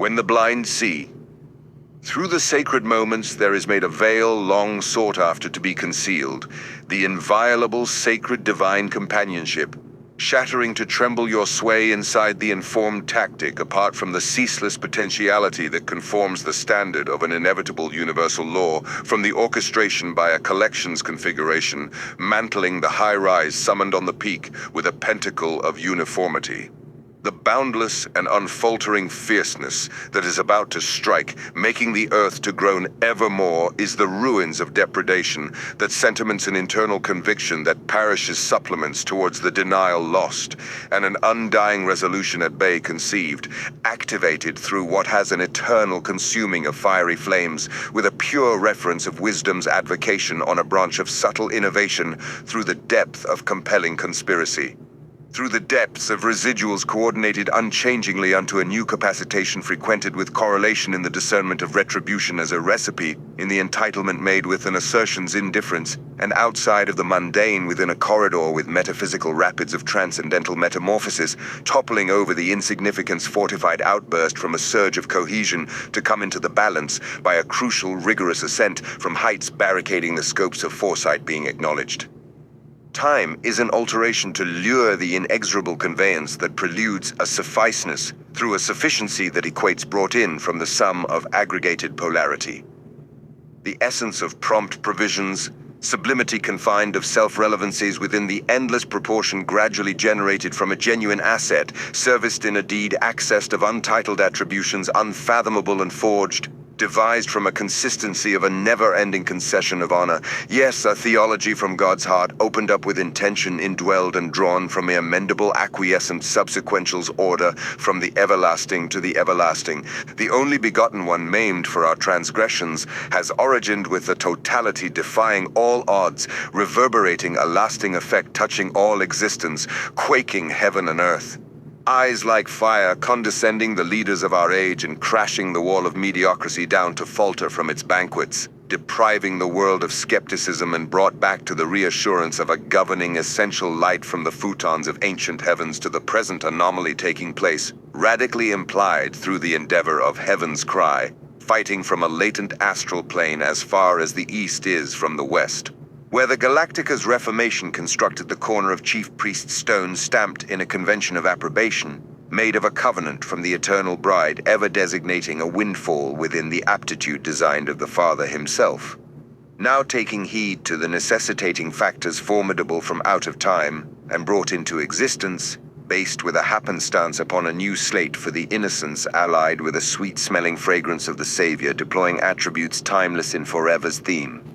When the blind see. Through the sacred moments there is made a veil long sought after to be concealed, the inviolable sacred divine companionship, shattering to tremble your sway inside the informed tactic apart from the ceaseless potentiality that conforms the standard of an inevitable universal law from the orchestration by a collections configuration, mantling the high-rise summoned on the peak with a pentacle of uniformity. The boundless and unfaltering fierceness that is about to strike, making the earth to groan evermore, is the ruins of depredation that sentiments an internal conviction that perishes supplements towards the denial lost, and an undying resolution at bay conceived, activated through what has an eternal consuming of fiery flames, with a pure reference of wisdom's advocation on a branch of subtle innovation through the depth of compelling conspiracy. Through the depths of residuals coordinated unchangingly unto a new capacitation frequented with correlation in the discernment of retribution as a recipe, in the entitlement made with an assertion's indifference, and outside of the mundane within a corridor with metaphysical rapids of transcendental metamorphosis, toppling over the insignificance fortified outburst from a surge of cohesion to come into the balance by a crucial rigorous ascent from heights barricading the scopes of foresight being acknowledged. Time is an alteration to lure the inexorable conveyance that preludes a sufficeness through a sufficiency that equates brought in from the sum of aggregated polarity. The essence of prompt provisions, sublimity confined of self-relevancies within the endless proportion gradually generated from a genuine asset, serviced in a deed accessed of untitled attributions unfathomable and forged, devised from a consistency of a never-ending concession of honor. Yes, a theology from God's heart, opened up with intention, indwelled and drawn from the amendable acquiescent subsequentials order, from the everlasting to the everlasting. The only begotten one maimed for our transgressions has origined with a totality defying all odds, reverberating a lasting effect touching all existence, quaking heaven and earth. Eyes like fire, condescending the leaders of our age and crashing the wall of mediocrity down to falter from its banquets, depriving the world of skepticism and brought back to the reassurance of a governing essential light from the futons of ancient heavens to the present anomaly taking place, radically implied through the endeavor of heaven's cry, fighting from a latent astral plane as far as the east is from the west. Where the Galactica's reformation constructed the corner of Chief Priest stone stamped in a convention of approbation, made of a covenant from the eternal bride, ever designating a windfall within the aptitude designed of the Father himself. Now taking heed to the necessitating factors formidable from out of time, and brought into existence, based with a happenstance upon a new slate for the innocence allied with a sweet-smelling fragrance of the Savior, deploying attributes timeless in forever's theme.